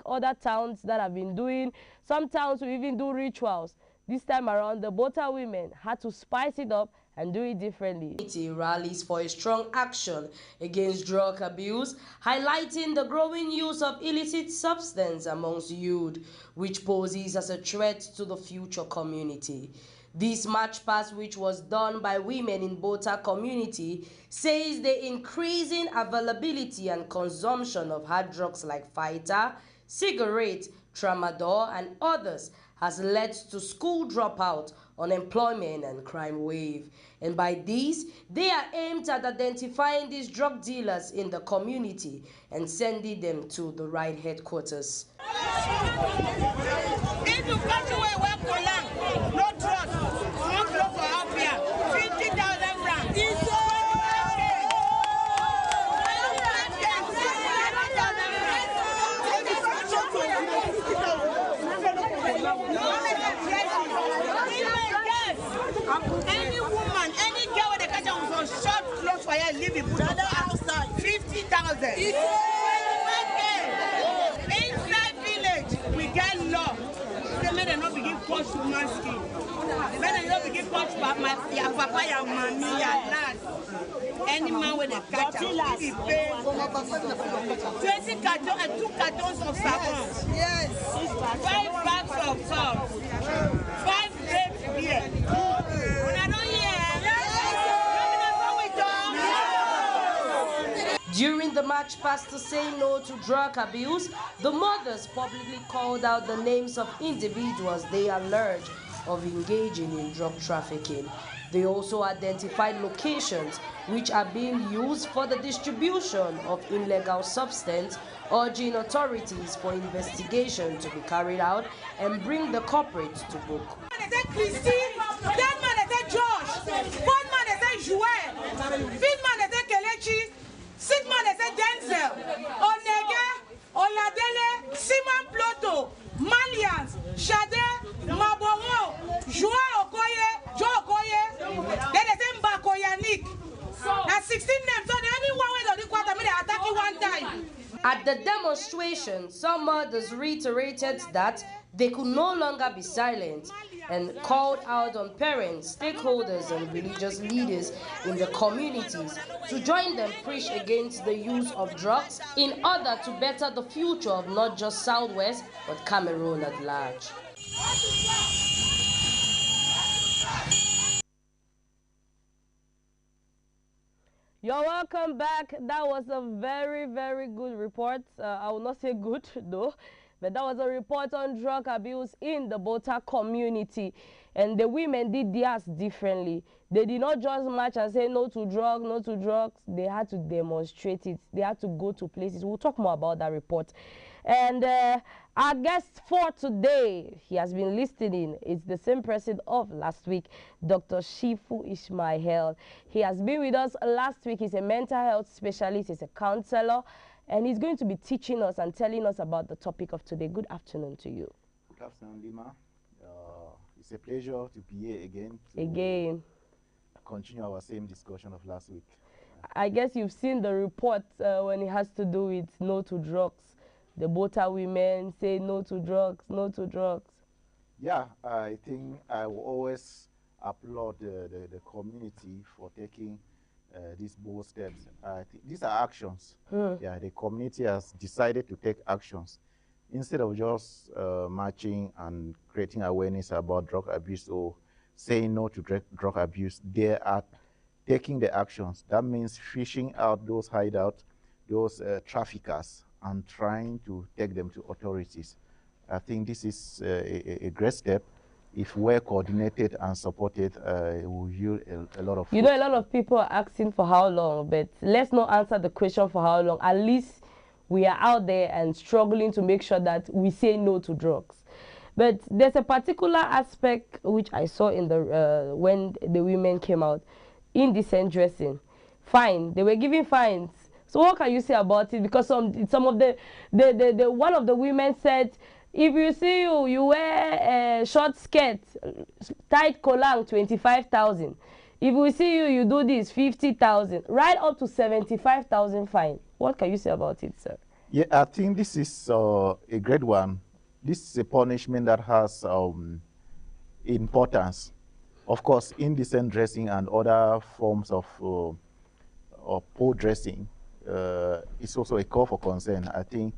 other towns that have been doing. Some towns will even do rituals. This time around, the Bota women had to spice it up and do it differently. Rallies for a strong action against drug abuse, highlighting the growing use of illicit substance amongst youth, which poses as a threat to the future community. This march past, which was done by women in Bota community, says the increasing availability and consumption of hard drugs like fighter, cigarette, tramadol, and others has led to school dropout, unemployment, and crime wave. And by this, they are aimed at identifying these drug dealers in the community and sending them to the right headquarters. Any woman, any girl with a catch on short clothes for her, leave it outside. 50,000. Inside village, we get law. They may not begin touch human skin. They not begin touch your papa, your mommy, your lad. Any man with a catch, he pay 20 cartons and 2 cartons of savon. Yes. 5 bags of salt. 5 grapes beer. During the march past to say no to drug abuse, the mothers publicly called out the names of individuals they alleged of engaging in drug trafficking. They also identified locations which are being used for the distribution of illegal substance, urging authorities for investigation to be carried out and bring the culprits to book. Six man is a Denzel, Onega, Oladele, Simon Ploto, Malians, Shade, Mabomo, Joa Okoye, Joe Okoye, then it's Mbakoyanik. Now 16 names, so anyone with the quarter minute attacking one time. At the demonstration, some mothers reiterated that they could no longer be silent and called out on parents, stakeholders, and religious leaders in the communities to join them preach against the use of drugs in order to better the future of not just Southwest, but Cameroon at large. You're welcome back. That was a very, very good report. I will not say good, though. But that was a report on drug abuse in the Bota community. And the women did theirs differently. They did not just march and say no to drugs, no to drugs. They had to demonstrate it. They had to go to places. We'll talk more about that report. And our guest for today, he has been listening. It's the same person of last week, Dr. Shifu Ismail. He has been with us last week. He's a mental health specialist. He's a counselor. And he's going to be teaching us and telling us about the topic of today. Good afternoon to you. Good afternoon, Lima. It's a pleasure to be here again. Continue our same discussion of last week. I guess you've seen the report when it has to do with no to drugs. The Bota women say no to drugs, no to drugs. Yeah, I think I will always applaud the community for taking these bold steps. These are actions. Yeah, the community has decided to take actions instead of just marching and creating awareness about drug abuse or saying no to drug abuse. They are taking the actions. That means fishing out those hideouts, those traffickers, and trying to take them to authorities. I think this is a great step. If we're coordinated and supported, it will yield a lot of fruit. You know, a lot of people are asking for how long, but let's not answer the question for how long. At least we are out there and struggling to make sure that we say no to drugs. But there's a particular aspect which I saw in the when the women came out, indecent dressing. Fine, they were giving fines. So what can you say about it? Because some of the one of the women said, if you see you wear a short skirt, tight collar, 25,000. If we see you do this, 50,000, right up to 75,000 fine. What can you say about it, sir? Yeah, I think this is a great one. This is a punishment that has importance. Of course, indecent dressing and other forms of poor dressing is also a call for concern. I think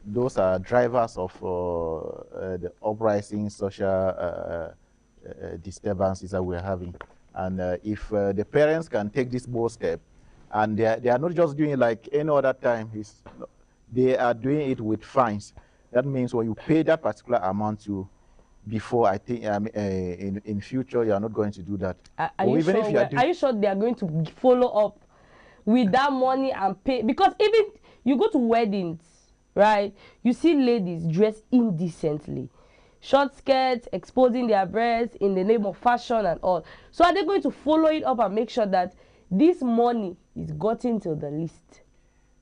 those are drivers of the uprising social disturbances that we're having. And if the parents can take this bold step, and they are not just doing it like any other time, they are doing it with fines. That means when you pay that particular amount to before, I think in future you are not going to do that. Are you sure they are going to follow up with that money and pay? Because even you go to weddings, right? You see ladies dressed indecently, short skirts, exposing their breasts in the name of fashion and all. So are they going to follow it up and make sure that this money is gotten to the list?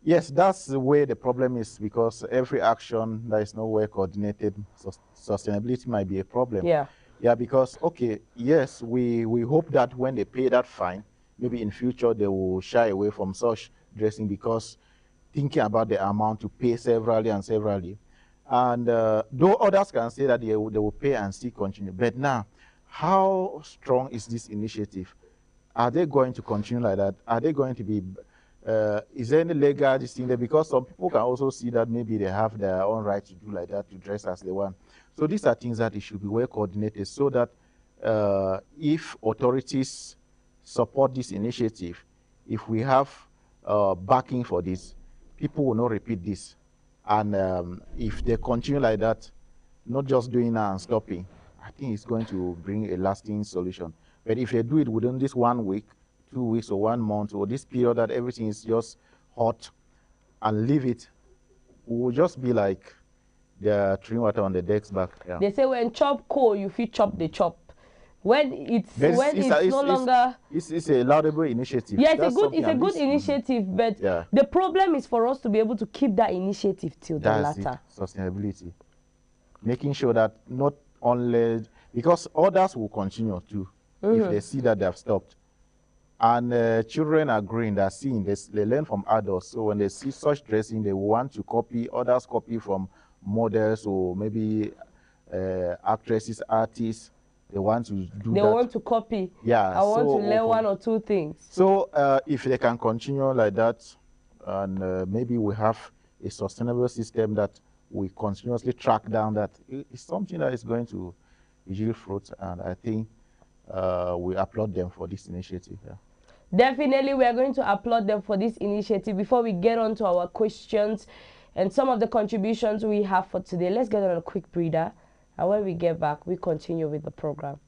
Yes, that's the way the problem is, because every action that is not well coordinated, sustainability might be a problem. Yeah. Yeah, because, okay, yes, we hope that when they pay that fine, maybe in future they will shy away from such dressing, because thinking about the amount to pay severally and severally. And though others can say that they will pay and still continue. But now, how strong is this initiative? Are they going to continue like that? Are they going to be... is there any legal this thing there? Because some people can also see that maybe they have their own right to do like that, to dress as they want. So these are things that it should be well coordinated, so that if authorities support this initiative, if we have backing for this, people will not repeat this. And if they continue like that, not just doing now and stopping, I think it's going to bring a lasting solution. But if they do it within this 1 week, 2 weeks, or 1 month, or this period that everything is just hot, and leave it, we will just be like the throwing water on the deck's back. Yeah. They say when chop cold, you feel chop the chop. When it's no longer... It's a laudable initiative. Yeah, it's a good initiative, but yeah, the problem is for us to be able to keep that initiative till the latter. Sustainability. Making sure that not only... Because others will continue too, if they see that they have stopped. And children are growing, they're seeing, they learn from adults. So when they see such dressing, they want to copy, others copy from models or maybe actresses, artists. They want to do that. They want to copy. Yeah. I want to learn 1 or 2 things. So if they can continue like that, and maybe we have a sustainable system that we continuously track down, that it's something that is going to yield fruit. And I think we applaud them for this initiative. Yeah. Definitely, we are going to applaud them for this initiative. Before we get on to our questions and some of the contributions we have for today, let's get on a quick breather. And when we get back, we continue with the program.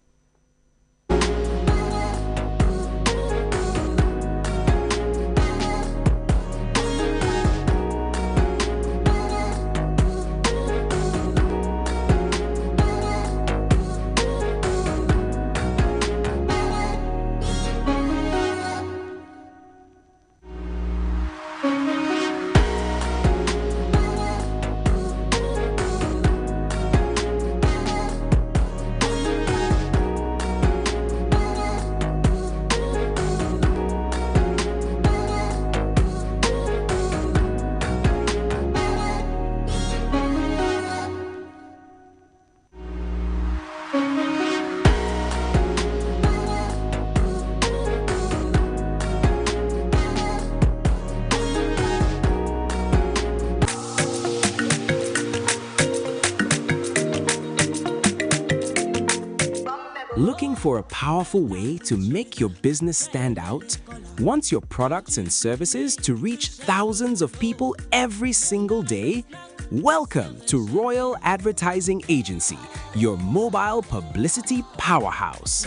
Looking for a powerful way to make your business stand out? Want your products and services to reach thousands of people every single day? Welcome to Royal Advertising Agency, your mobile publicity powerhouse.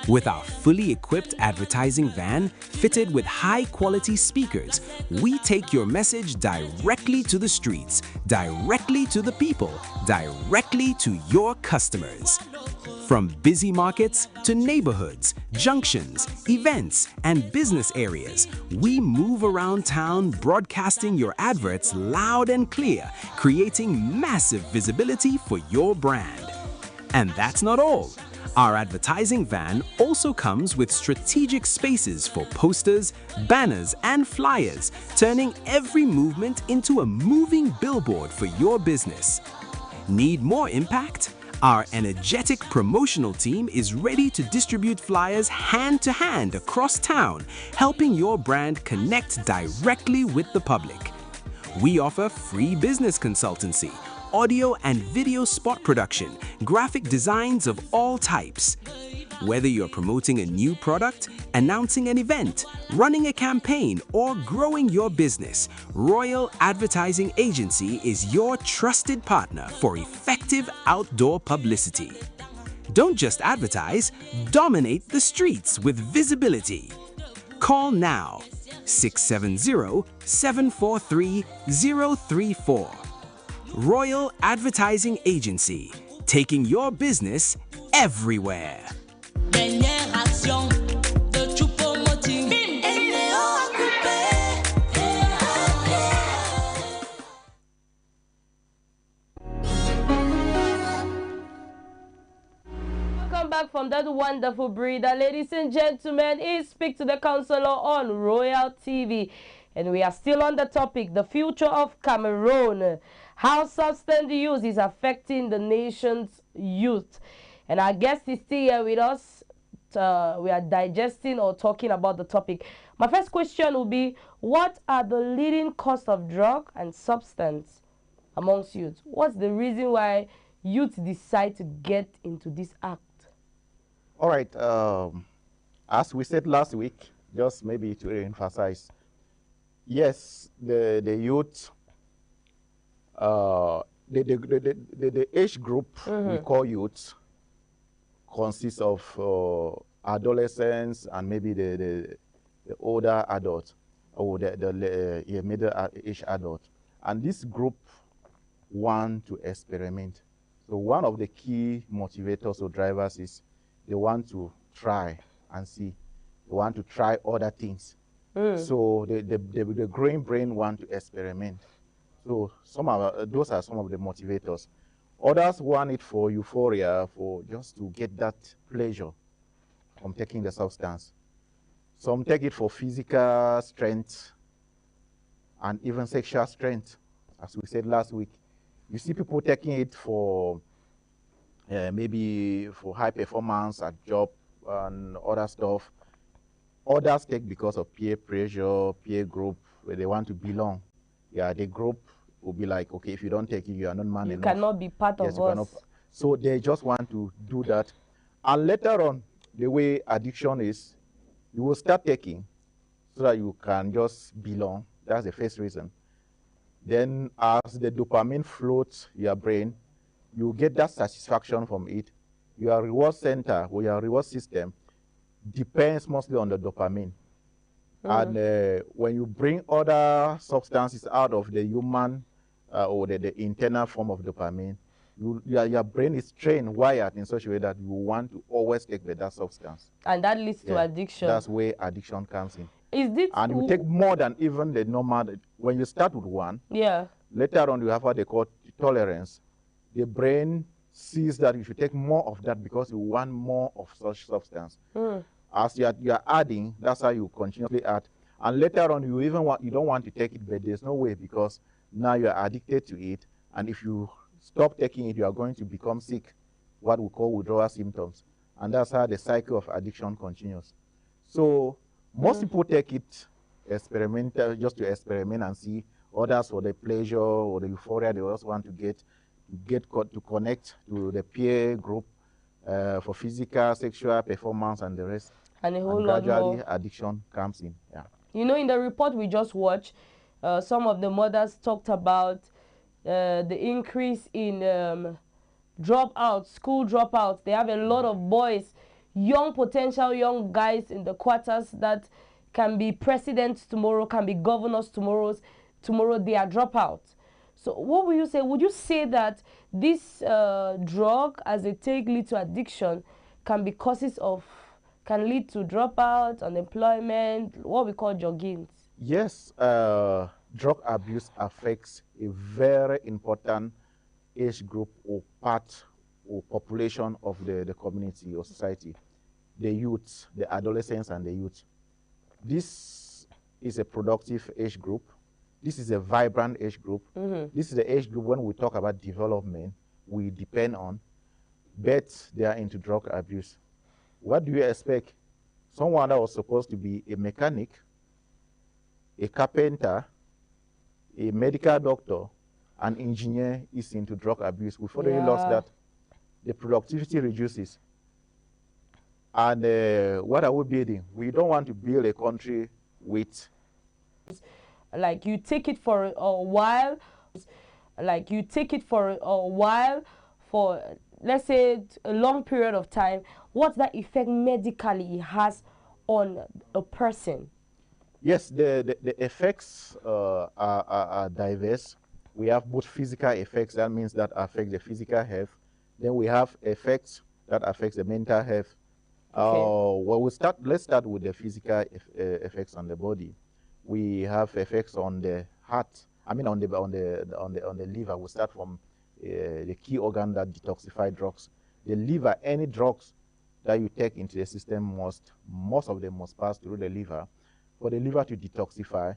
With our fully equipped advertising van fitted with high-quality speakers, we take your message directly to the streets, directly to the people, directly to your customers. From busy markets to neighborhoods, junctions, events, and business areas, we move around town broadcasting your adverts loud and clear, creating massive visibility for your brand. And that's not all. Our advertising van also comes with strategic spaces for posters, banners, and flyers, turning every movement into a moving billboard for your business. Need more impact? Our energetic promotional team is ready to distribute flyers hand to hand across town, helping your brand connect directly with the public. We offer free business consultancy, audio and video spot production, graphic designs of all types. Whether you're promoting a new product, announcing an event, running a campaign, or growing your business, Royal Advertising Agency is your trusted partner for effective outdoor publicity. Don't just advertise, dominate the streets with visibility. Call now 670-743-034. Royal Advertising Agency, taking your business everywhere. Welcome back from that wonderful breather. Ladies and gentlemen, it's Speak to the Counselor on Royal TV. And we are still on the topic, the future of Cameroon. How substance use is affecting the nation's youth. And our guest is still here with us. We are digesting or talking about the topic. My first question will be, what are the leading cause of drug and substance amongst youth? What's the reason why youth decide to get into this act? All right. As we said last week, just maybe to emphasize, yes, the youth, the age group we call youth consists of adolescents and maybe the older adult or the middle-aged adult. And this group want to experiment. So one of the key motivators or drivers is they want to try and see. They want to try other things. So the growing brain want to experiment. So those are some of the motivators. Others want it for euphoria, for just to get that pleasure from taking the substance. Some take it for physical strength and even sexual strength, as we said last week. You see people taking it for maybe for high performance at job and other stuff. Others take because of peer pressure, peer group, where they want to belong. Yeah, the group will be like, okay, if you don't take it, you are not man enough. You cannot be part of us. So they just want to do that. And later on, the way addiction is, you will start taking so that you can just belong. That's the first reason. Then as the dopamine floats your brain, you get that satisfaction from it. Your reward center or your reward system depends mostly on the dopamine. And when you bring other substances out of the human or the internal form of dopamine, your brain is trained, wired in such a way that you want to always take that substance. And that leads to addiction. That's where addiction comes in. Is this and you take more than even the normal. When you start with one, later on you have what they call tolerance. The brain sees that you should take more of that because you want more of such substance. As you are adding, that's how you continuously add. And later on, you don't want to take it, but there's no way because now you are addicted to it. And if you stop taking it, you are going to become sick, what we call withdrawal symptoms. And that's how the cycle of addiction continues. So most people take it experimental, just to experiment and see. Others for the pleasure or the euphoria they also want to get to connect to the peer group for physical, sexual performance and the rest. And a whole lot gradually more. Addiction comes in. Yeah. You know, in the report we just watched, some of the mothers talked about the increase in dropouts, school dropouts. They have a lot of boys, potential young guys in the quarters that can be presidents tomorrow, can be governors tomorrow. They are dropouts. So what would you say? Would you say that this drug, as they take, lead to addiction, can lead to dropout, unemployment, what we call joggings? Yes, drug abuse affects a very important age group or part or population of the community or society, the youth, the adolescents and the youth. This is a productive age group. This is a vibrant age group. This is the age group when we talk about development, we depend on, but they are into drug abuse. What do you expect? Someone that was supposed to be a mechanic, a carpenter, a medical doctor, an engineer is into drug abuse. We've already lost that. The productivity reduces. And what are we building? We don't want to build a country with... Like you take it for a while, for let's say a long period of time, what's that effect medically it has on a person? Yes, the effects are diverse. We have both physical effects, that means that affect the physical health. Then we have effects that affect the mental health. Well, let's start with the physical effects on the body. We have effects on the heart. I mean, on the liver. We start from the key organ that detoxify drugs. The liver, any drugs that you take into the system most of them must pass through the liver for the liver to detoxify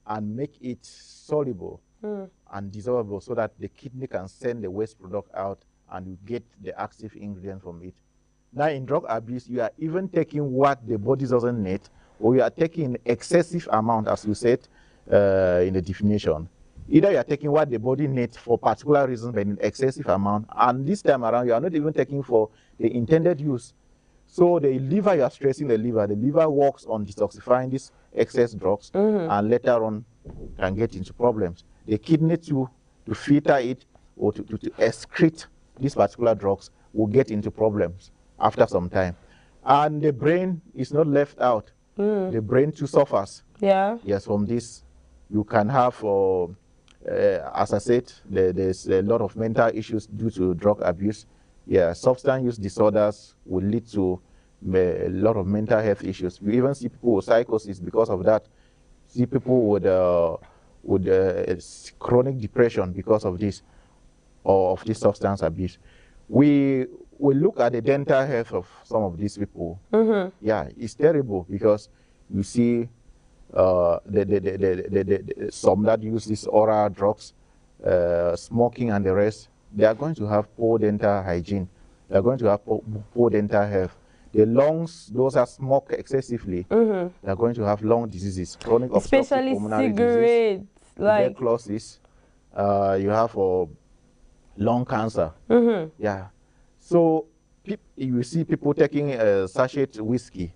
and make it soluble and dissolvable so that the kidney can send the waste product out and you get the active ingredient from it. Now, in drug abuse, you are even taking what the body doesn't need, or you are taking excessive amount, as you said in the definition. Either you are taking what the body needs for particular reasons, but in excessive amount, and this time around, you are not even taking for the intended use. So the liver, you are stressing the liver works on detoxifying these excess drugs, and later on can get into problems. The kidney to filter it or to excrete these particular drugs will get into problems after some time. And the brain is not left out. The brain too suffers. Yeah. Yes, from this, you can have, as I said, there's a lot of mental issues due to drug abuse. Yeah, substance use disorders will lead to a lot of mental health issues. We even see people with psychosis because of that. See people with chronic depression because of this, or of this substance abuse. We look at the dental health of some of these people. Yeah, it's terrible because you see some that use these oral drugs, smoking and the rest, they are going to have poor dental hygiene. They are going to have poor dental health. The lungs, those that smoke excessively, they are going to have lung diseases, chronic obstructive pulmonary disease, tuberculosis. You have lung cancer. Yeah. So you see people taking sachet whiskey.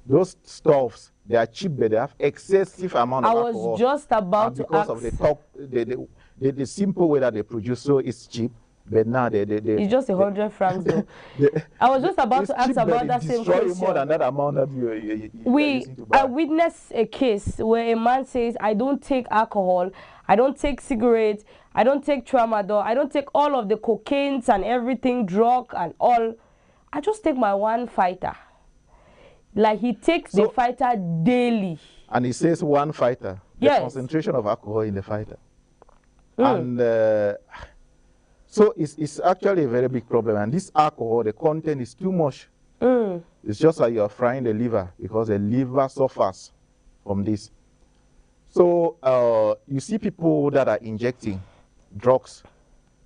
Those stuffs, they are cheap, but they have excessive amount of alcohol. I was just about to ask. Because of the simple way that they produce, so it's cheap. But now it's just 100 francs though. I was just about to ask about that same question. More than that amount that I witnessed a case where a man says, I don't take alcohol, I don't take cigarettes, I don't take tramadol, I don't take all of the cocaines and everything, drug and all. I just take my one fighter. Like he takes the fighter daily. And he says one fighter. The concentration of alcohol in the fighter. And so it's actually a very big problem. And this alcohol, the content is too much. It's just like you're frying the liver because the liver suffers from this. So you see people that are injecting drugs,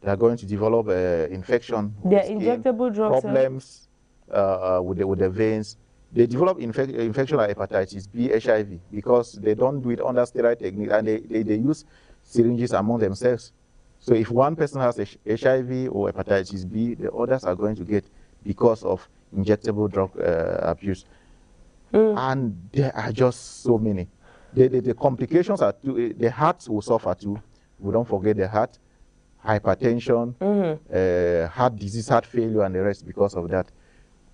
they are going to develop infection. They're injectable drugs. Problems with the veins. They develop infection like hepatitis B, HIV, because they don't do it under sterile technique, and they use syringes among themselves. So if one person has HIV or hepatitis B, the others are going to get because of injectable drug abuse. And there are just so many. The complications are too, the heart will suffer too. We don't forget the heart, hypertension, heart disease, heart failure, and the rest because of that.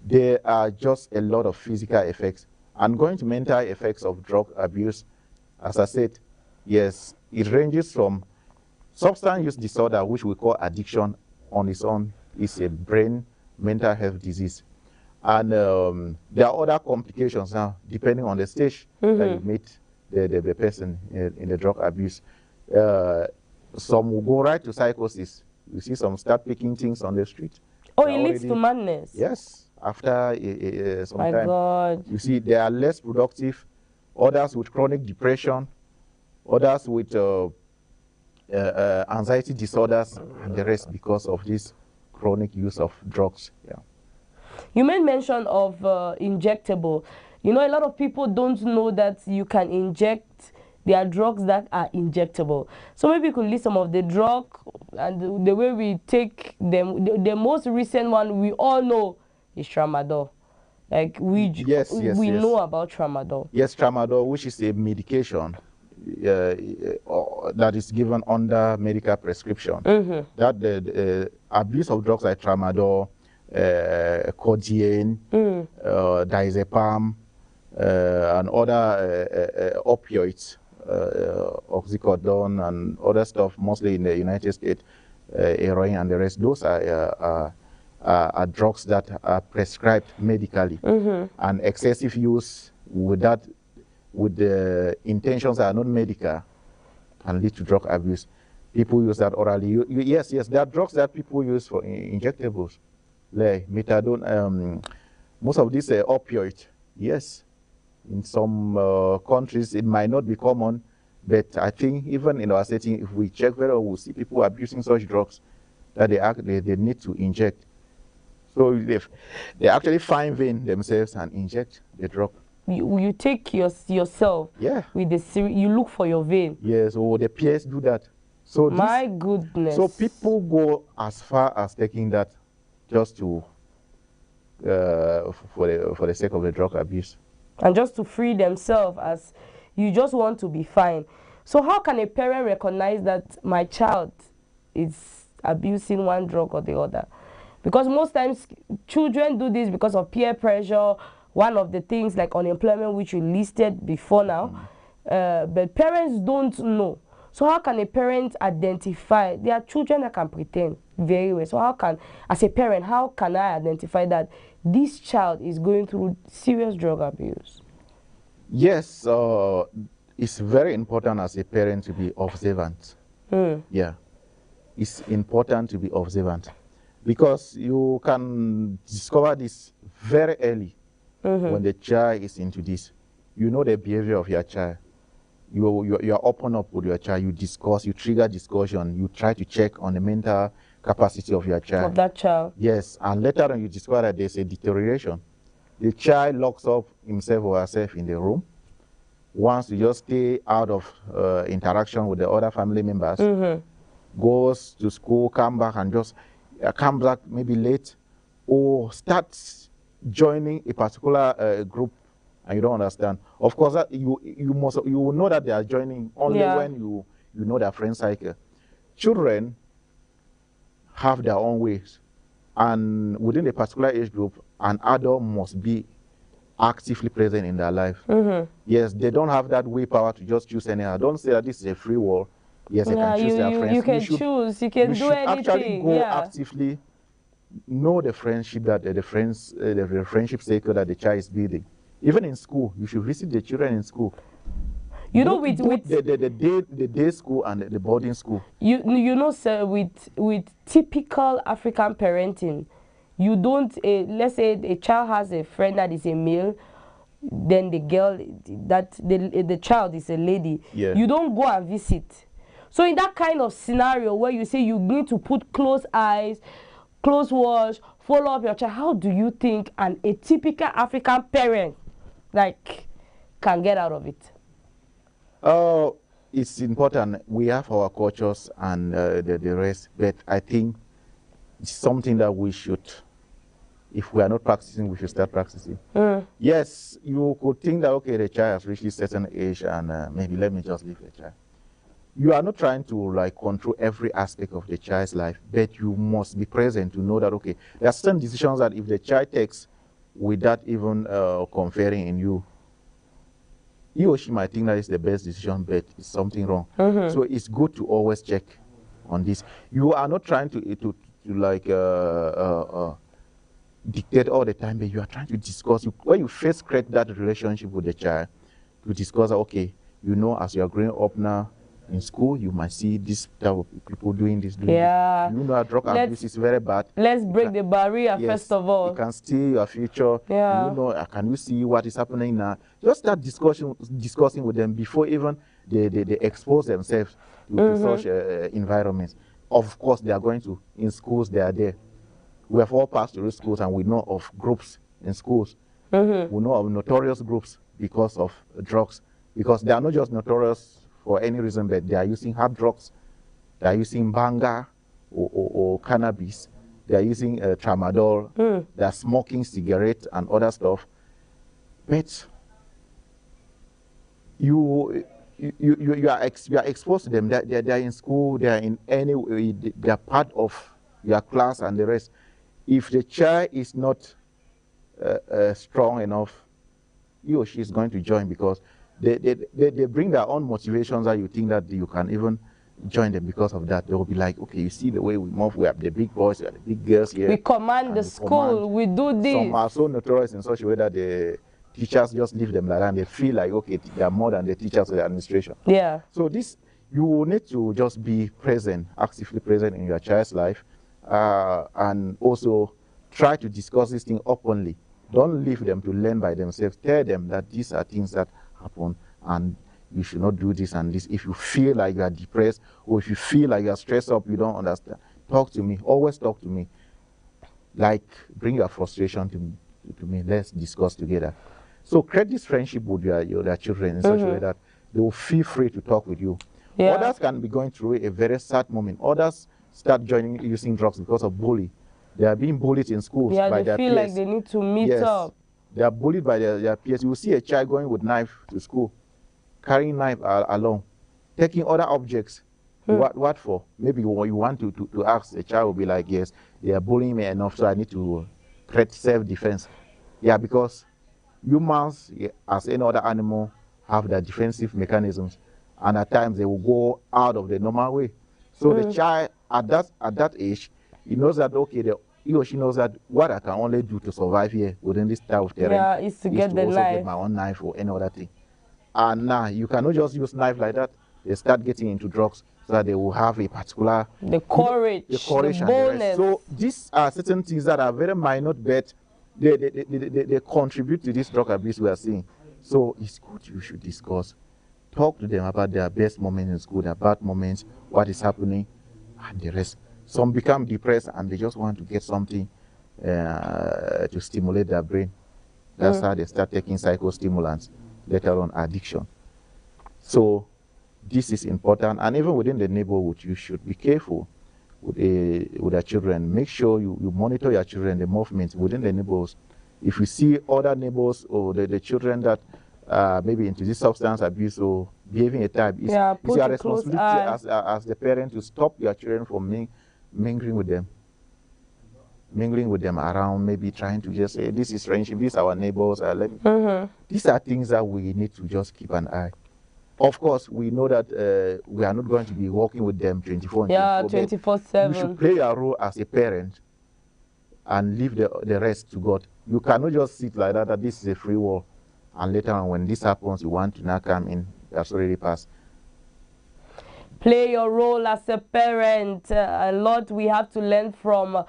There are just a lot of physical effects. And going to mental effects of drug abuse, as I said, yes, it ranges from substance use disorder, which we call addiction on its own, is a brain mental health disease. And there are other complications now, depending on the stage that you meet the person in the drug abuse. Some will go right to psychosis. You see some start picking things on the street. Oh, They it are leads to madness. Yes, after some My time. God. You see, they are less productive. Others with chronic depression, others with anxiety disorders, and the rest because of this chronic use of drugs. Yeah. You made mention of injectable. You know, a lot of people don't know that you can inject. There are drugs that are injectable. So maybe you could list some of the drug and the way we take them. The most recent one we all know is tramadol. Like we know about tramadol. Yes, tramadol, which is a medication that is given under medical prescription. That the abuse of drugs like tramadol, codeine, diazepam, and other opioids, oxycodone and other stuff, mostly in the United States, heroin and the rest. Those are drugs that are prescribed medically, and excessive use with the intentions that are not medical can lead to drug abuse. People use that orally. Yes, there are drugs that people use for injectables, like methadone. Most of these opioids, yes. In some countries, it might not be common, but I think even in our setting, if we check very well, we'll see people abusing such drugs that they need to inject. So they actually fine vein themselves and inject the drug. You take yourself. Yeah. With you look for your vein. Yes, or the peers do that. So my goodness. So people go as far as taking that just to for the sake of the drug abuse. And just to free themselves, as you just want to be fine. So how can a parent recognize that my child is abusing one drug or the other? Because most times children do this because of peer pressure, one of the things like unemployment, which you listed before now, but parents don't know. So how can a parent identify? There are children that can pretend very well. So how can, as a parent, how can I identify that this child is going through serious drug abuse? Yes, it's very important as a parent to be observant. Yeah, it's important to be observant because you can discover this very early when the child is into this. You know the behavior of your child. You are open up with your child. You discuss. You trigger discussion. You try to check on the mental capacity of your child. Of that child. Yes, and later on you discover that there's a deterioration. The child locks up himself or herself in the room. Wants to just stay out of interaction with the other family members. Goes to school, come back and just come back maybe late, or starts joining a particular group and you don't understand. Of course, that you will know that they are joining only when you know their friend cycle. Children have their own ways, and within a particular age group, an adult must be actively present in their life. Yes, they don't have that willpower to just choose anyhow. Don't say that this is a free world. Yes, they can choose their friends. You can choose. You can do anything. Actually go actively know the friendship that the friendship circle that the child is building. Even in school, you should visit the children in school. You know, with the day school and the boarding school. You know, sir, with typical African parenting, you don't let's say a child has a friend that is a male, then the girl the child is a lady. Yeah. You don't go and visit. So in that kind of scenario where you say you need to put close eyes, close watch, follow up your child, how do you think a typical African parent can get out of it? Oh, it's important. We have our cultures and the rest, but I think it's something that we should, if we are not practicing, we should start practicing. Yes, you could think that, okay, the child has reached a certain age and maybe let me just leave the child. You are not trying to control every aspect of the child's life, but you must be present to know that, okay, there are certain decisions that if the child takes without even conferring in you, he or she might think that is the best decision, but it's something wrong. So it's good to always check on this. You are not trying to dictate all the time, but you are trying to discuss. When you first create that relationship with the child, you discuss, okay, you know, as you are growing up now, in school, you might see this type of people doing this, Yeah. this. You know, drug abuse is very bad. Let's break the barrier, yes, first of all. It can steal your future. Yeah. You know, can you see what is happening now? Just start discussing with them before even they expose themselves to such environments. Of course, they are going to, in schools, they are there. We have all passed through schools and we know of groups in schools. We know of notorious groups because of drugs. Because they are not just notorious for any reason, but they are using hard drugs. They are using banga or cannabis. They are using tramadol. They are smoking cigarettes and other stuff. But you are exposed to them. They are in school. They are in any way. They are part of your class and the rest. If the child is not strong enough, he or she is going to join because they bring their own motivations that you think that you can even join them because of that. They will be like, okay, you see the way we move, we have the big boys, we have the big girls here. We command the school, we do this. Some are so notorious in such a way that the teachers just leave them like that and they feel like, okay, they are more than the teachers or the administration. Yeah. So this, you need to just be present, actively present in your child's life, and also try to discuss this thing openly. Don't leave them to learn by themselves. Tell them that these are things that happen and you should not do this and this. If you feel like you are depressed or if you feel like you are stressed up, you don't understand, talk to me. Always talk to me. Like, bring your frustration to me. Let's discuss together. So create this friendship with your children in such a way that they will feel free to talk with you. Yeah. Others can be going through a very sad moment. Others start using drugs because of bullying. They are being bullied in schools by their peers. Yeah, they feel like they need to meet up. They are bullied by their peers. You will see a child going with knife to school, carrying knife along, taking other objects. What for? Maybe you want to ask, the child will be like, yes, they are bullying me enough, so I need to create self-defense. Yeah, because humans, as any other animal, have their defensive mechanisms, and at times they will go out of the normal way. So the child at that age, he knows that, okay, he or she knows that what I can only do to survive here within this type of terrain is to get the also knife. get my own knife or any other thing. And now you cannot just use knife like that. They start getting into drugs so that they will have a particular the courage, the courage the and the boldness. rest. So these are certain things that are very minor, but they contribute to this drug abuse we are seeing. So it's good you should discuss. Talk to them about their best moments in school, their bad moments, what is happening, and the rest. Some become depressed and they just want to get something to stimulate their brain. That's how they start taking psychostimulants, later on addiction. So this is important, and even within the neighborhood, you should be careful with your children. Make sure you monitor your children, the movements within the neighborhoods. If you see other neighbors or the children that maybe into this substance abuse or behaving a type, it's your responsibility as the parent to stop your children from mingling with them around, maybe trying to just say, this is friendship, these are our neighbors. These are things that we need to just keep an eye. Of course, we know that we are not going to be working with them 24/7. Yeah, 24/7. You should play your role as a parent and leave the rest to God. You cannot just sit like that this is a free world, and later on when this happens, you want to now come in. That's already passed. Play your role as a parent. A lot we have to learn from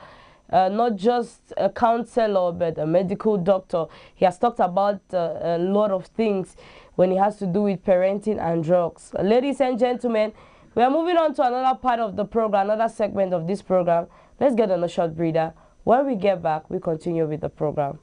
not just a counselor, but a medical doctor. He has talked about a lot of things when it has to do with parenting and drugs. Ladies and gentlemen, we are moving on to another part of the program, another segment of this program. Let's get on a short breather. When we get back, we continue with the program.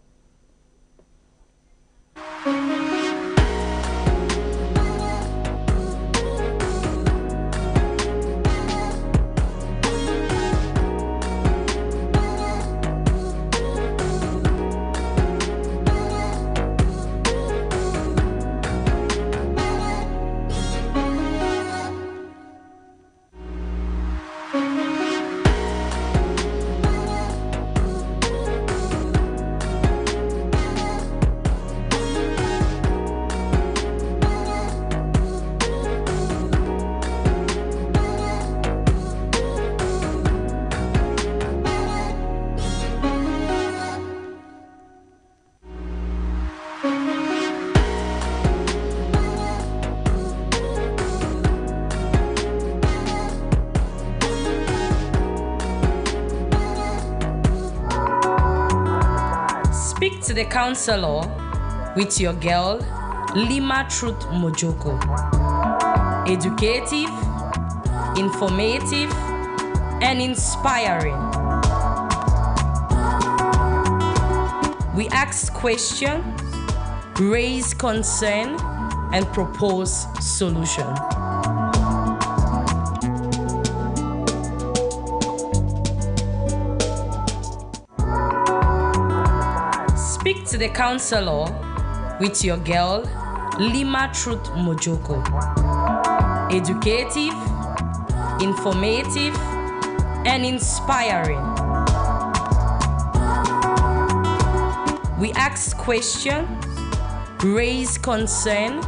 Speak to the Counselor with your girl, Lima Truth Mojoko. Educative, informative, and inspiring. We ask questions, raise concern, and propose solution. Speak to the Counselor with your girl, Lima Truth Mojoko. Educative, informative, and inspiring. We ask questions, raise concern,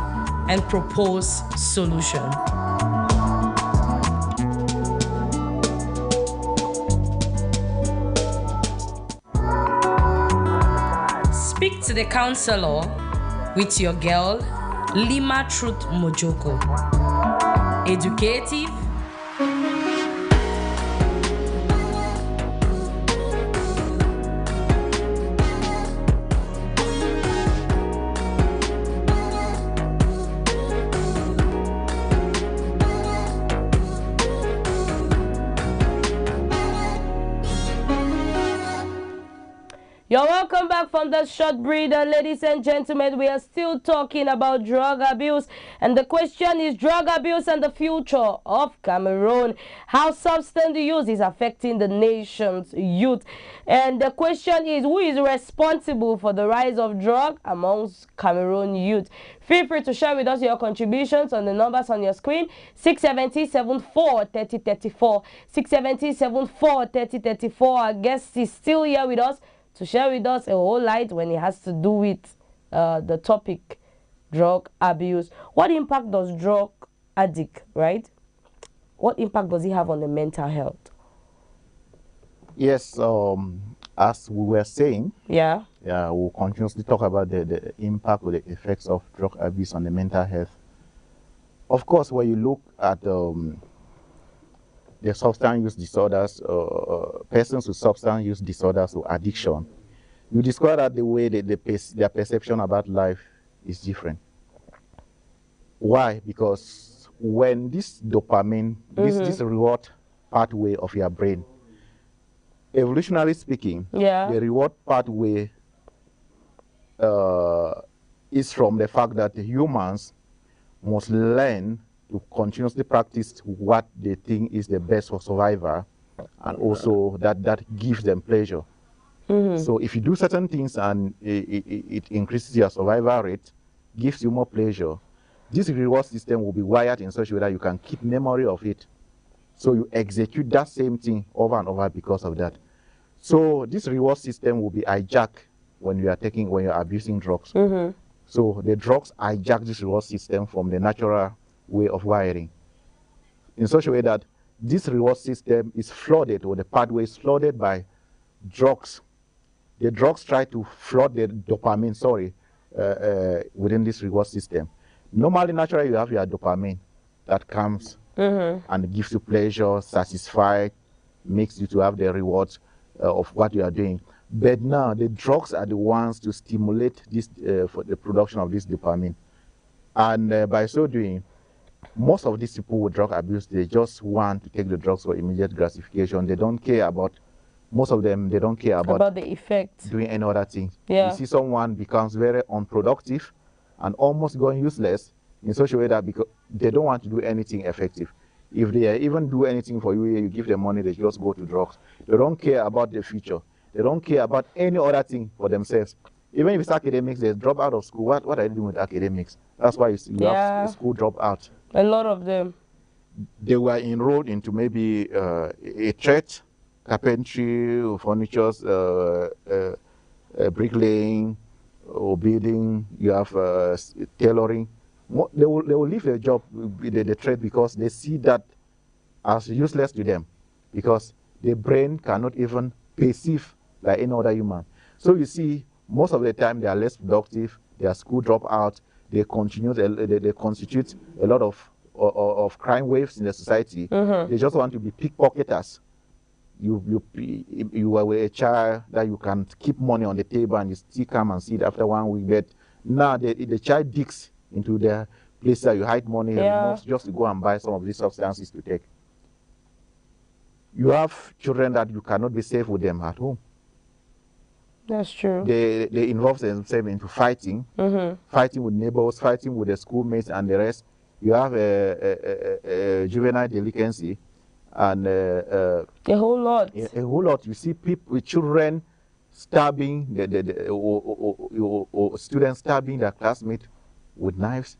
and propose solution. Speak to the Counselor with your girl, Lima Truth Mojoko. Educative, You're welcome back from the short breather, ladies and gentlemen. We are still talking about drug abuse, and the question is drug abuse and the future of Cameroon. How substance use is affecting the nation's youth. And the question is, who is responsible for the rise of drug amongst Cameroon youth? Feel free to share with us your contributions on the numbers on your screen. 670-74-3034. 670-74-3034. Our guest is still here with us to share with us a whole lot when it has to do with the topic drug abuse. What impact does drug addict, right? What impact does it have on the mental health? Yes, as we were saying, Yeah. we'll continuously talk about the impact or the effects of drug abuse on the mental health. Of course, when you look at the substance use disorders, persons with substance use disorders or addiction, you discover that the way their perception about life is different. Why? Because when this dopamine, this reward pathway of your brain, evolutionarily speaking, the reward pathway is from the fact that humans must learn to continuously practice what they think is the best for survival, and also that gives them pleasure. So if you do certain things and it increases your survival rate, gives you more pleasure, this reward system will be wired in such a way that you can keep memory of it. So you execute that same thing over and over because of that. So this reward system will be hijacked when you're abusing drugs. So the drugs hijack this reward system from the natural way of wiring in such a way that this reward system is flooded, or the pathway is flooded by drugs. The drugs try to flood the dopamine, within this reward system. Normally, naturally, you have your dopamine that comes and gives you pleasure, satisfied, makes you to have the rewards of what you are doing. But now the drugs are the ones to stimulate this for the production of this dopamine, and by so doing, most of these people with drug abuse, they just want to take the drugs for immediate gratification. They don't care about, most of them, they don't care about the effect, doing any other thing. Yeah. You see someone becomes very unproductive and almost going useless in such a way that because they don't want to do anything effective. If they even do anything for you, you give them money, they just go to drugs. They don't care about the future. They don't care about any other thing for themselves. Even if it's academics, they drop out of school. What are you doing with academics? That's why you have school drop out. A lot of them. They were enrolled into maybe a trade, carpentry, furniture, bricklaying, or building. You have tailoring. They will leave their job, the trade, because they see that as useless to them, because their brain cannot even perceive like any other human. So you see, most of the time they are less productive. They are school dropout. They constitute a lot of crime waves in the society. They just want to be pickpocketers. you were a child that you can keep money on the table and you still come and see it after 1 week. But now the child digs into the place that you hide money, removes just to go and buy some of these substances to take. You have children that you cannot be safe with them at home. That's true. They involve themselves into fighting, fighting with neighbors, fighting with the schoolmates and the rest. You have a juvenile delinquency and a whole lot. A whole lot. You see people, children stabbing or students stabbing their classmates with knives,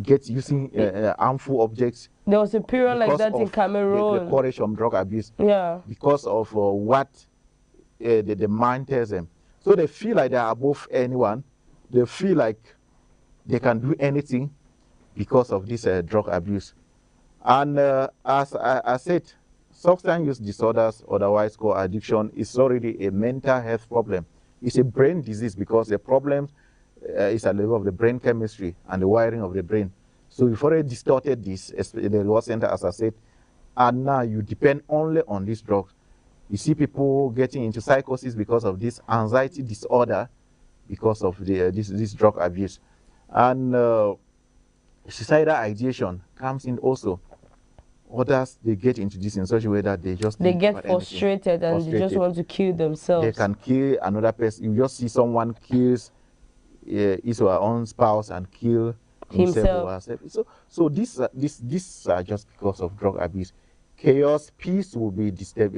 using harmful objects. There was a period like that in Cameroon. The courage from drug abuse. Yeah. Because of what the mind tells them. So they feel like they are above anyone. They feel like they can do anything because of this drug abuse. And as I said, substance use disorders, otherwise called addiction, is already a mental health problem. It's a brain disease because the problem is at the level of the brain chemistry and the wiring of the brain. So you've already distorted this, especially the reward center, as I said, and now you depend only on these drugs. You see people getting into psychosis because of this anxiety disorder, because of this drug abuse. And suicidal ideation comes in also. Others, they get into this in such a way that they get frustrated and they just want to kill themselves. They can kill another person. You just see someone kills his or her own spouse and kill himself or herself. So these are just because of drug abuse. Chaos, peace will be disturbed.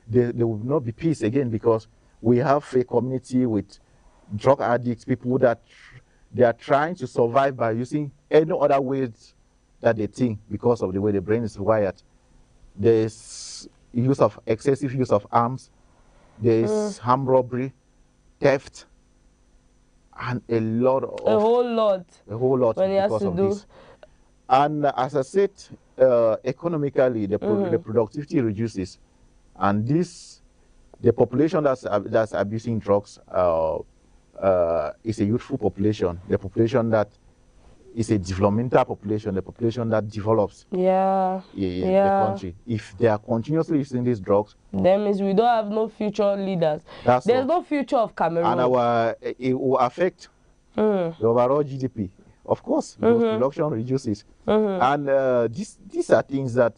There will not be peace again because we have a community with drug addicts, people that they are trying to survive by using any other ways that they think because of the way the brain is wired. There's excessive use of arms, there's armed robbery, theft, and a whole lot when it has because to of do. this. And as I said, economically, the productivity reduces, and the population that's abusing drugs is a youthful population, the population that is a developmental population, the population that develops the country. If they are continuously using these drugs, that means we don't have no future leaders. There's no future of Cameroon. And it will affect the overall GDP. Of course, because production reduces. And these are things that,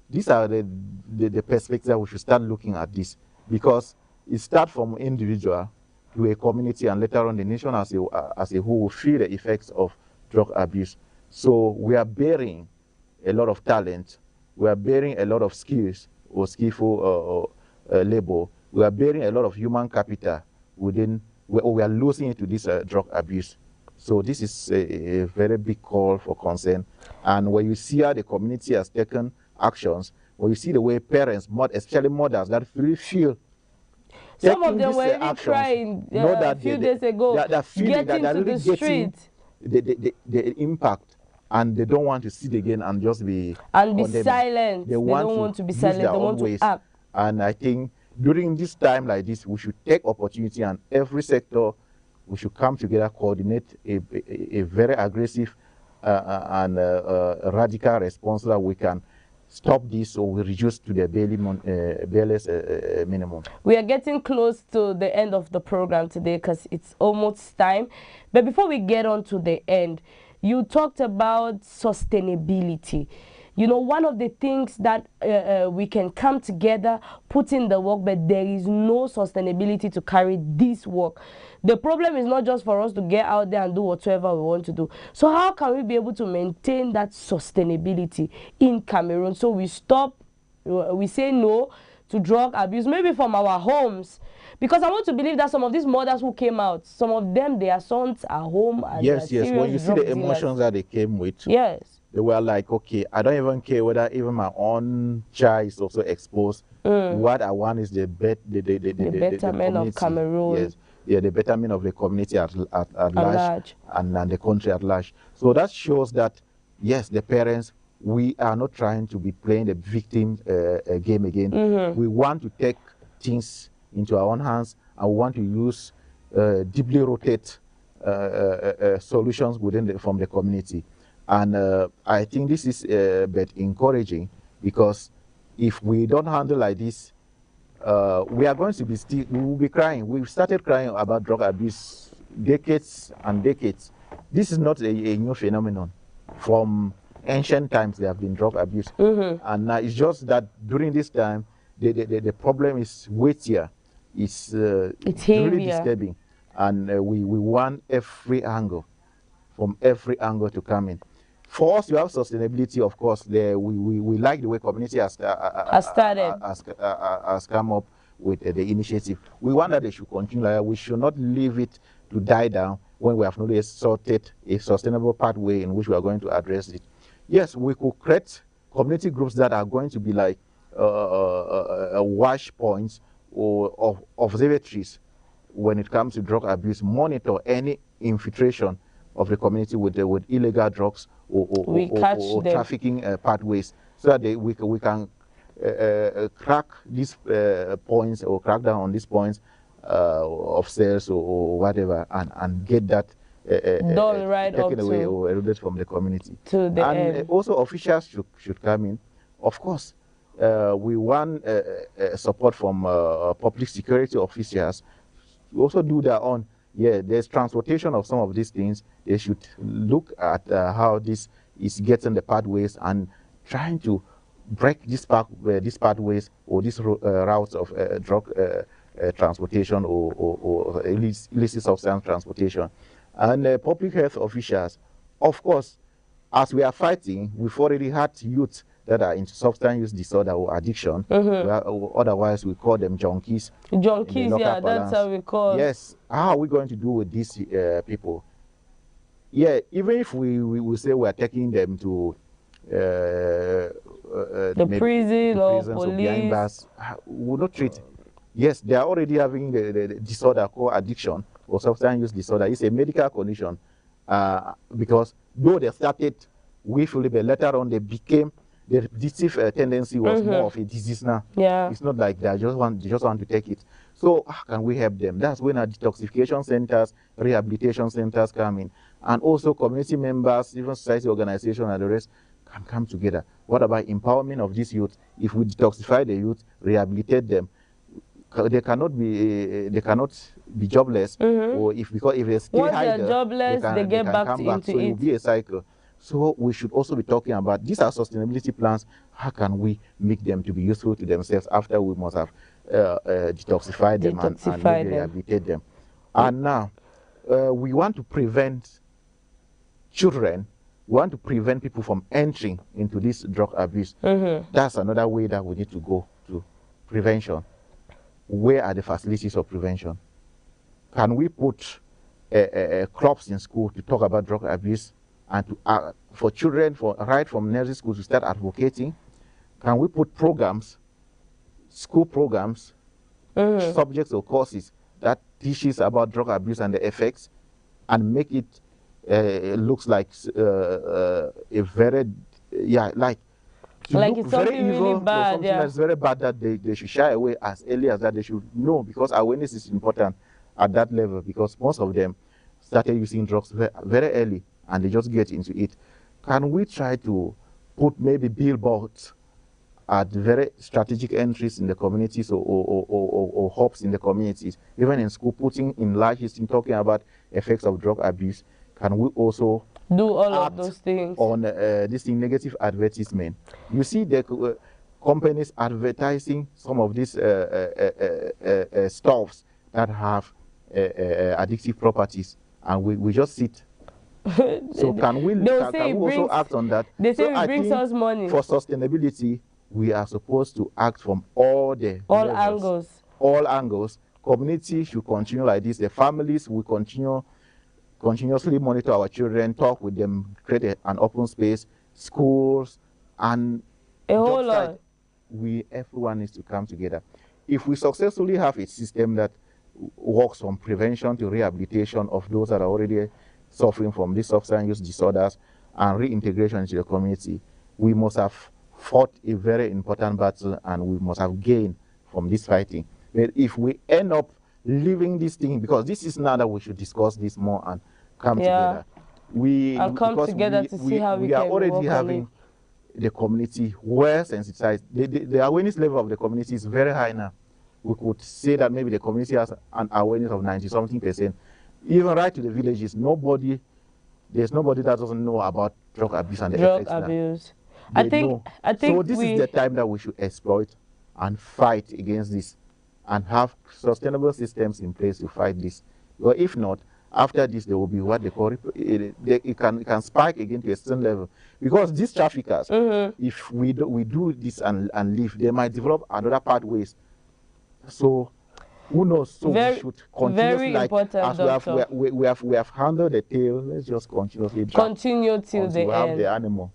these are the perspectives that we should start looking at this, because it starts from individual to a community, and later on the nation as a whole will feel the effects of drug abuse. So we are bearing a lot of talent, we are bearing a lot of skills or skillful labor, we are bearing a lot of human capital we are losing it to this drug abuse. So this is a very big call for concern. And when you see how the community has taken actions, when you see the way parents, especially mothers, that really feel some of them were even crying a few days ago, getting to the streets. The impact, and they don't want to sit again and just be silent. They don't want to be silent. They want to act. And I think during this time like this, we should take opportunity, and every sector, we should come together, coordinate a very aggressive and radical response so that we can stop this, or we reduce to the bareless minimum. We are getting close to the end of the program today because it's almost time. But before we get on to the end, you talked about sustainability. You know, one of the things that we can come together, put in the work, but there is no sustainability to carry this work. The problem is not just for us to get out there and do whatever we want to do. So how can we be able to maintain that sustainability in Cameroon? So we say no to drug abuse, maybe from our homes. Because I want to believe that some of these mothers who came out, some of them, their sons are home. And yes. When you see the emotions that they came with, yes, they were like, okay, I don't even care whether even my own child is also exposed. What I want is the betterment of Cameroon. Yes. Yeah, the betterment of the community at large. And the country at large. So that shows that, yes, the parents, we are not trying to be playing the victim game again. We want to take things into our own hands, and we want to use deeply rooted solutions from the community. And I think this is but encouraging, because if we don't handle like this, we are going to be still, we will be crying. We've started crying about drug abuse decades and decades. This is not a new phenomenon. From ancient times, there have been drug abuse. And it's just that during this time, the problem is weightier. It's really disturbing. And we want every angle, from every angle to come in. For us to have sustainability, of course, we like the way community has come up with the initiative. We want that they should continue. We should not leave it to die down when we have not yet sorted a sustainable pathway in which we are going to address it. Yes, we could create community groups that are going to be like watch points or observatories when it comes to drug abuse, monitor any infiltration of the community with illegal drugs or trafficking pathways, so that we can crack these points or crack down on these points of sales or whatever, and get that done right taken up away to or eroded from the community. To the and end. Also officials should come in. Of course, we want support from public security officials to also do their own. Yeah, there's transportation of some of these things. They should look at how this is getting the pathways and trying to break these pathways or these routes of drug transportation or illicit substance transportation. And public health officials, of course, as we are fighting, we've already had youth that are into substance use disorder or addiction. Otherwise, we call them junkies. Junkies, yeah, that's how we call. Yes. How are we going to do with these people? Yeah, even if we say we are taking them to the prison or police, behind bars, we will not treat. Yes, they are already having the disorder called addiction or substance use disorder. It's a medical condition because though they started willfully, but later on they became, the addictive tendency was more of a disease now. Yeah. It's not like they just want to take it. So how can we help them? That's when our detoxification centers, rehabilitation centers come in. And also community members, even society organizations and the rest can come together. What about empowerment of these youth? If we detoxify the youth, rehabilitate them, they cannot be jobless, or because if they stay once idle, they're jobless, they get back into so it will be a cycle. So we should also be talking about, these are sustainability plans. How can we make them to be useful to themselves after we must have detoxified them and rehabilitate them? And now we want to prevent children, we want to prevent people from entering into this drug abuse. That's another way that we need to go to prevention. Where are the facilities of prevention? Can we put clubs in school to talk about drug abuse and to for children, right from nursery school to start advocating? Can we put programs, school programs, subjects or courses that teaches about drug abuse and the effects, and make it looks like a very like it's something really bad, something that's very bad, that they should shy away as early as that. They should know, because awareness is important at that level, because most of them started using drugs very early and they just get into it. Can we try to put maybe billboards at very strategic entries in the communities or hubs in the communities, even in school, putting in large listing talking about effects of drug abuse? Can we also do all of those things on this negative advertisement? You see the companies advertising some of these stuffs that have addictive properties, and we just sit. So can we also act on that? They say it brings us money. For sustainability, we are supposed to act from all angles. All angles. Community should continue like this. The families will continuously monitor our children, talk with them, create an open space, schools, and a whole lot. Everyone needs to come together. If we successfully have a system that works from prevention to rehabilitation of those that are already suffering from these substance use disorders and reintegration into the community, we must have fought a very important battle, and we must have gained from this fighting. But if we end up leaving this thing, because this is now that we should discuss this more and come together. I'll come together to see how we are already having the community well sensitized. The awareness level of the community is very high now. we could say that maybe the community has an awareness of 90-something%. Even right to the villages, there's nobody that doesn't know about drug abuse and the Drug effects now. abuse. They I think know. so So this is the time that we should exploit and fight against this and have sustainable systems in place to fight this. Or if not, after this, there will be what they call it can spike again to a certain level. Because these traffickers, if we do this and leave, they might develop another pathways. So who knows? So we should continuously, like, as we have handled the tail, let's just continuously continue till the we end. have the animal.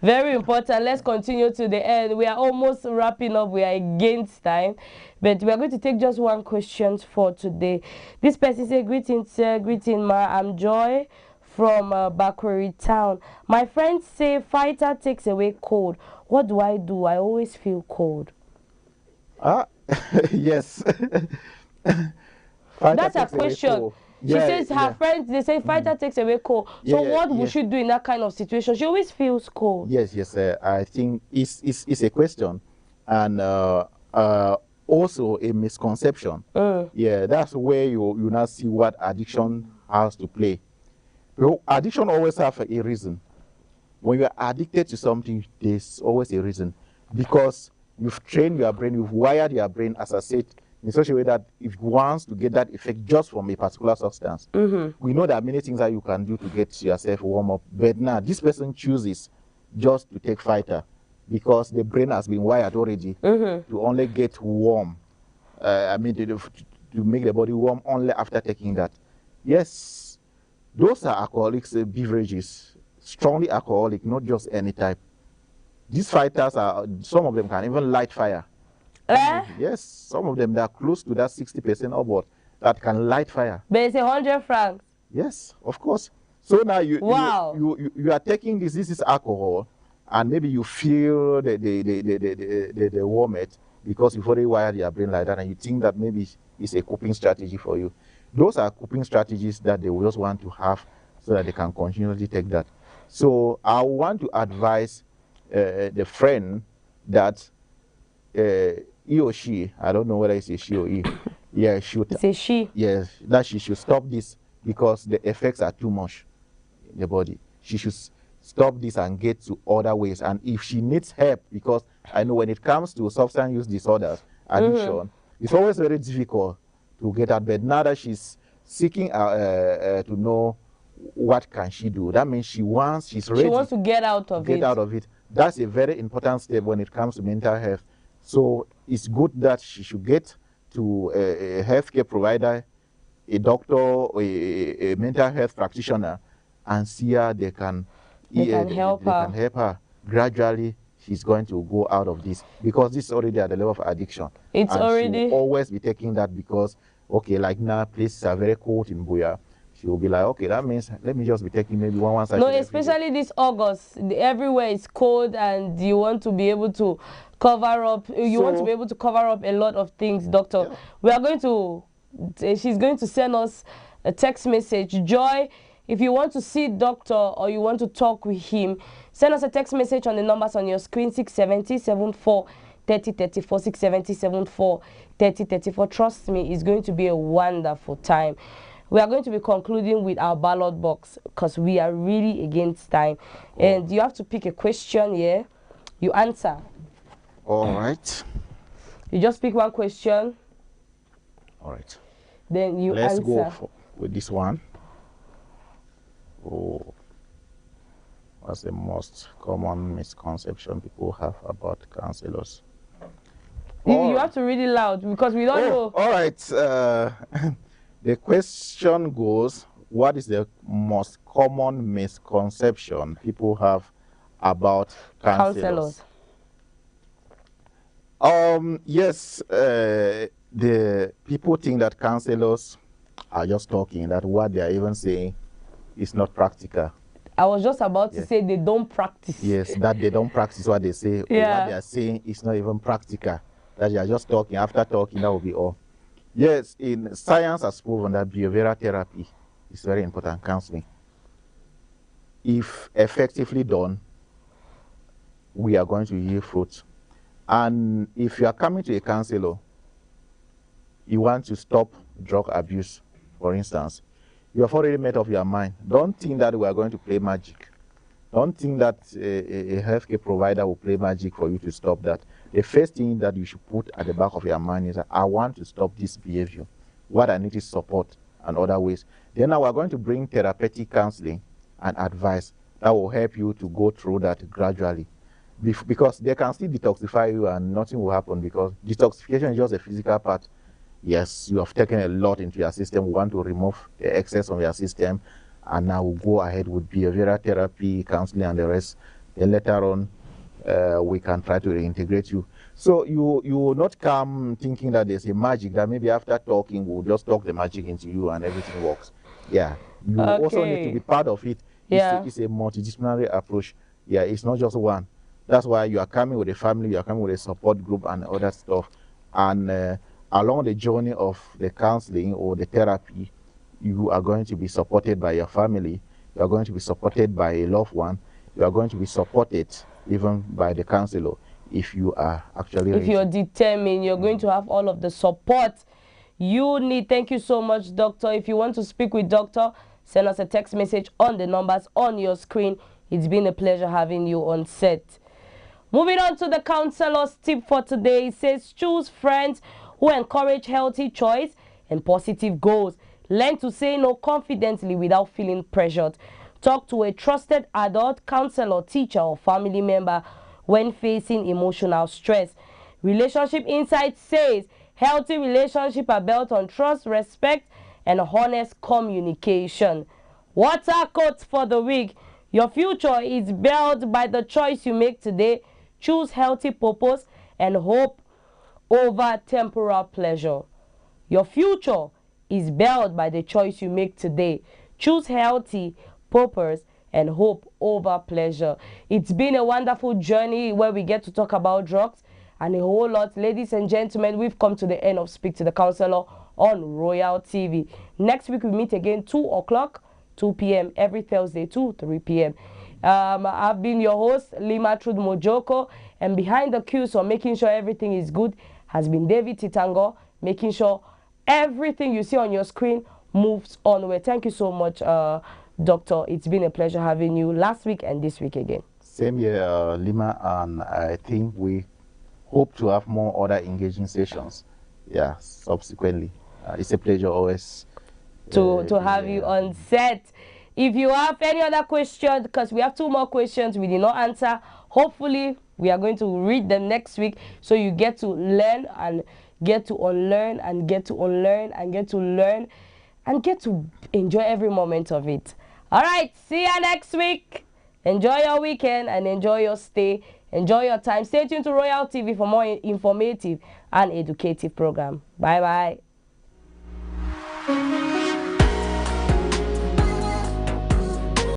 Very important. Let's continue to the end. We are almost wrapping up. We are against time, but we are going to take just one question for today. This person says, "Greetings, sir. Greeting, ma. I'm Joy from Bakweri Town. My friends say fighter takes away cold. What do? I always feel cold." Yes. That's a question. She says her friends, they say fighter takes away cold. So what would she do in that kind of situation? She always feels cold. Yes. I think it's a question, and also a misconception. Yeah, that's where you now see what addiction has to play. Well, addiction always have a reason. When you are addicted to something, there's always a reason, because you've trained your brain, you've wired your brain, as I said, in such a way that if it wants to get that effect just from a particular substance, we know there are many things that you can do to get yourself warm up. But now this person chooses just to take fighter because the brain has been wired already to only get warm. To make the body warm only after taking that. Yes, those are alcoholic beverages, strongly alcoholic, not just any type. These fighters some of them can even light fire. Yes, some of them, they are close to that 60% upward that can light fire. But it's 100 francs. Yes, of course. So now you are taking this is alcohol, and maybe you feel the warmth because you've already wired your brain like that, and you think that maybe it's a coping strategy for you. Those are coping strategies that they will just want to have so that they can continually take that. So I want to advise the friend that he or she, I don't know whether it's a she or he, should. It's a she. Yes, that she should stop this because the effects are too much in the body. She should stop this and get to other ways. And if she needs help, because I know when it comes to substance use disorders, addiction, it's always very difficult to get out. But now that she's seeking to know what can she do, that means she's ready. She wants to get out of it. That's a very important step when it comes to mental health. So it's good that she should get to a healthcare provider, a doctor, or a mental health practitioner, and see how they can help her. Gradually, she's going to go out of this, because this is already at the level of addiction. It's and already. She will always be taking that because, okay, like now places are very cold in Buea. She will be like, okay, that means let me just be taking maybe one side. No, especially this August, everywhere is cold, and you want to be able to cover up. You want to be able to cover up a lot of things, doctor. Yeah. We are going to. She's going to send us a text message. Joy, if you want to see doctor or you want to talk with him, send us a text message on the numbers on your screen: 670-74 3034, 670-74 3034. Trust me, it's going to be a wonderful time. We are going to be concluding with our ballot box because we are really against time. And you have to pick a question here. You answer. All right. You just pick one question. All right. Then you answer. Let's go with this one. Oh, what's the most common misconception people have about counselors? You have to read it loud because we don't know. All right. The question goes, what is the most common misconception people have about counselors? Yes, the people think that counselors are just talking, that what they are even saying is not practical. I was just about to say they don't practice. Yes, that they don't practice what they say. Yeah. What they are saying is not even practical. That they are just talking. After talking, that will be all. Yes, in science has proven that behavioral therapy is very important, counseling. If effectively done, we are going to yield fruit. And if you are coming to a counselor, you want to stop drug abuse, for instance, you have already made up your mind. Don't think that we are going to play magic. Don't think that a healthcare provider will play magic for you to stop that. The first thing that you should put at the back of your mind is that I want to stop this behavior. What I need is support and other ways. Then now we're going to bring therapeutic counseling and advice that will help you to go through that gradually. Because they can still detoxify you and nothing will happen, because detoxification is just a physical part. Yes, you have taken a lot into your system. We want to remove the excess from your system, and now we'll go ahead with behavioral therapy, counseling, and the rest. Then later on, we can try to reintegrate you. So you will not come thinking that there's a magic, that maybe after talking, we'll just talk the magic into you and everything works. Yeah, you also need to be part of it. It's a multidisciplinary approach. Yeah, it's not just one. That's why you are coming with a family, you are coming with a support group and other stuff. And along the journey of the counseling or the therapy, you are going to be supported by your family, you are going to be supported by a loved one, you are going to be supported even by the counselor if you are actually if you're determined, you're going to have all of the support you need. Thank you so much, Doctor. If you want to speak with Doctor, send us a text message on the numbers on your screen. It's been a pleasure having you on set. Moving on to the counselor's tip for today. It says choose friends who encourage healthy choice and positive goals. Learn to say no confidently without feeling pressured. Talk to a trusted adult, counselor, teacher, or family member when facing emotional stress. Relationship Insight says healthy relationships are built on trust, respect, and honest communication. What's our quote for the week? Your future is built by the choice you make today. Choose healthy purpose and hope over temporal pleasure. Your future is built by the choice you make today. Choose healthy purpose and hope over pleasure. It's been a wonderful journey where we get to talk about drugs and a whole lot. Ladies and gentlemen, we've come to the end of Speak to the Counselor on Royal TV. Next week we meet again 2 o'clock, 2 p.m. every Thursday, 3 p.m. I've been your host, Lima Trude Mojoko, and behind the cues for making sure everything is good has been David Titango, making sure everything you see on your screen moves onward. Thank you so much, Doctor. It's been a pleasure having you last week and this week again. Same here, Lima, and I think we hope to have more other engaging sessions, yeah, subsequently. It's a pleasure always to have you on set. If you have any other questions, because we have 2 more questions we did not answer, hopefully we are going to read them next week, so you get to learn and get to unlearn and get to unlearn and get to learn and get to enjoy every moment of it. All right, see you next week. Enjoy your weekend and enjoy your stay. Enjoy your time. Stay tuned to Royal TV for more informative and educative program. Bye-bye.